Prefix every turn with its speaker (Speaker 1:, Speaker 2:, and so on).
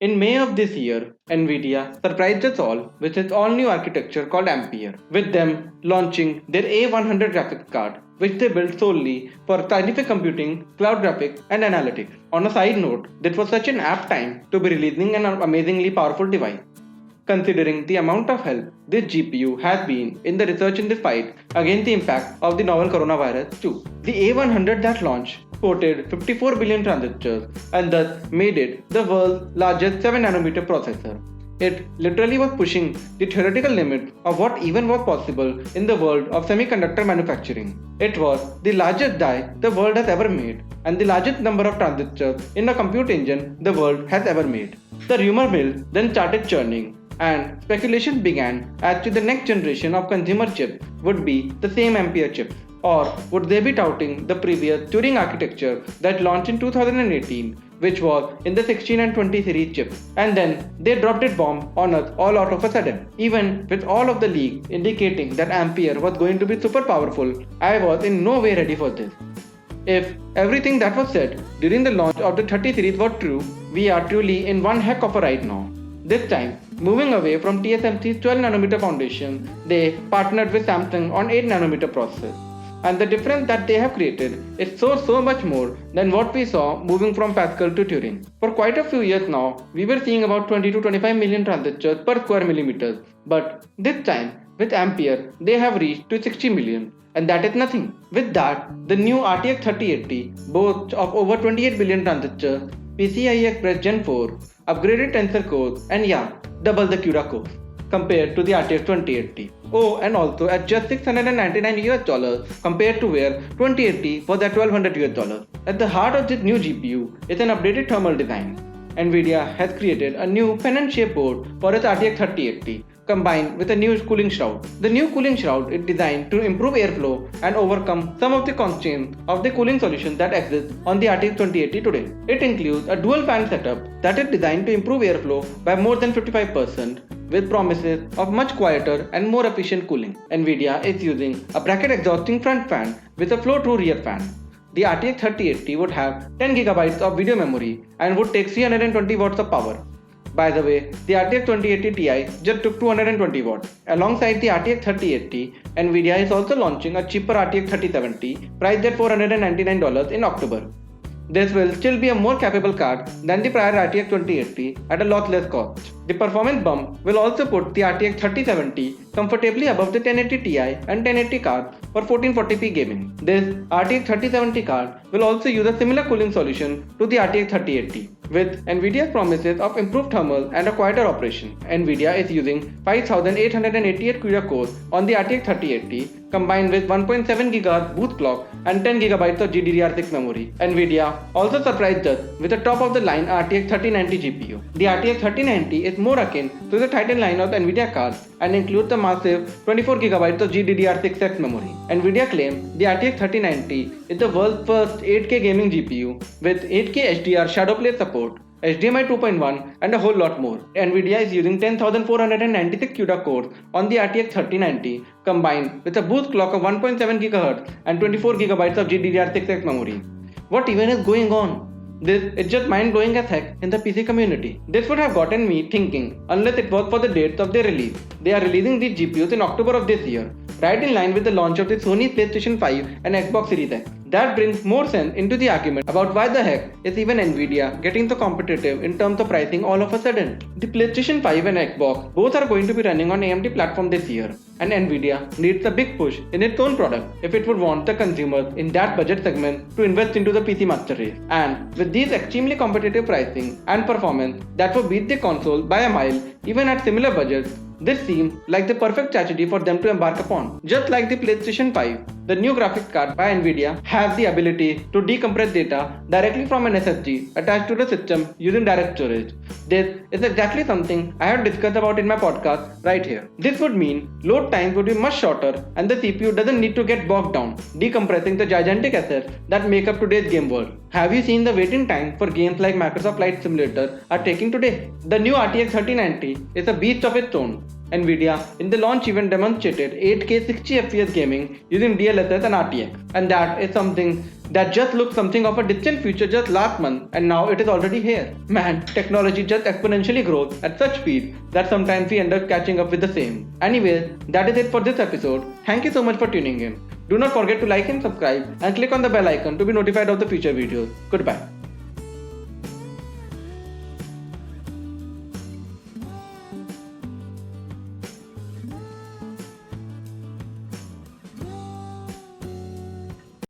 Speaker 1: In May of this year, Nvidia surprised us all with its all-new architecture called Ampere, with them launching their A100 graphics card, which they built solely for scientific computing, cloud graphics, and analytics. On a side note, this was such an apt time to be releasing an amazingly powerful device, considering the amount of help this GPU has been in the research in this fight against the impact of the novel coronavirus too. The A100 that launched supported 54 billion transistors and thus made it the world's largest 7 nanometer processor. It literally was pushing the theoretical limit of what even was possible in the world of semiconductor manufacturing. It was the largest die the world has ever made and the largest number of transistors in a compute engine the world has ever made. The rumor mill then started churning, and speculation began as to the next generation of consumer chips would be the same Ampere chips, or would they be touting the previous Turing architecture that launched in 2018, which was in the 16 and 20 series chips, and then they dropped it bomb on us all out of a sudden. Even with all of the leaks indicating that Ampere was going to be super powerful, I was in no way ready for this. If everything that was said during the launch of the 30 series was true, we are truly in one heck of a ride now. This time, moving away from TSMC's 12 nanometer foundation, they partnered with Samsung on 8 nanometer process. And the difference that they have created is so much more than what we saw moving from Pascal to Turing. For quite a few years now, we were seeing about 20 to 25 million transistors per square millimeters, but this time, with Ampere, they have reached to 60 million. And that is nothing. With that, the new RTX 3080 boasts of over 28 billion transistors, PCIe Express Gen 4, upgraded tensor cores, and yeah, double the CUDA cores compared to the RTX 2080. Oh, and also at just $699 US compared to where 2080 was at $1200 US. At the heart of this new GPU is an updated thermal design. Nvidia has created a new pennant-shaped board for its RTX 3080, combined with a new cooling shroud. The new cooling shroud is designed to improve airflow and overcome some of the constraints of the cooling solutions that exist on the RTX 2080 today. It includes a dual fan setup that is designed to improve airflow by more than 55%, with promises of much quieter and more efficient cooling. Nvidia is using a bracket exhausting front fan with a flow-through rear fan. The RTX 3080 would have 10GB of video memory and would take 320 watts of power. By the way, the RTX 2080 Ti just took 220 watts. Alongside the RTX 3080, Nvidia is also launching a cheaper RTX 3070 priced at $499 in October. This will still be a more capable card than the prior RTX 2080 at a lot less cost. The performance bump will also put the RTX 3070 comfortably above the 1080 Ti and 1080 cards for 1440p gaming. This RTX 3070 card will also use a similar cooling solution to the RTX 3080. With Nvidia's promises of improved thermal and a quieter operation, Nvidia is using 5888 CUDA cores on the RTX 3080 combined with 1.7 GHz boost clock and 10 GB of GDDR6 memory. Nvidia also surprised us with a top-of-the-line RTX 3090 GPU. The RTX 3090 is more akin to the Titan line of Nvidia cards and includes a massive 24 GB of GDDR6X memory. Nvidia claims the RTX 3090 is the world's first 8K gaming GPU with 8K HDR shadowplay support, HDMI 2.1 and a whole lot more. Nvidia is using 10,496 CUDA cores on the RTX 3090 combined with a boost clock of 1.7 GHz and 24 GB of GDDR6X memory. What even is going on? This is just mind-blowing as heck in the PC community. This would have gotten me thinking unless it was for the dates of their release. They are releasing these GPUs in October of this year, right in line with the launch of the Sony PlayStation 5 and Xbox Series X. That brings more sense into the argument about why the heck is even Nvidia getting so competitive in terms of pricing all of a sudden. The PlayStation 5 and Xbox both are going to be running on AMD platform this year, and Nvidia needs a big push in its own product if it would want the consumers in that budget segment to invest into the PC master race. And with these extremely competitive pricing and performance that would beat the console by a mile even at similar budgets, this seems like the perfect strategy for them to embark upon. Just like the PlayStation 5, the new graphics card by Nvidia has the ability to decompress data directly from an SSD attached to the system using direct storage. This is exactly something I have discussed about in my podcast right here. This would mean load times would be much shorter and the CPU doesn't need to get bogged down decompressing the gigantic assets that make up today's game world. Have you seen the waiting time for games like Microsoft Flight Simulator are taking today? The new RTX 3090 is a beast of its own. Nvidia in the launch event demonstrated 8K 60fps gaming using DLSS and RTX, and that is something that just looked something of a distant future just last month, and now it is already here. Man, technology just exponentially grows at such speed that sometimes we end up catching up with the same. Anyways, that is it for this episode. Thank you so much for tuning in. Do not forget to like and subscribe and click on the bell icon to be notified of the future videos. Goodbye.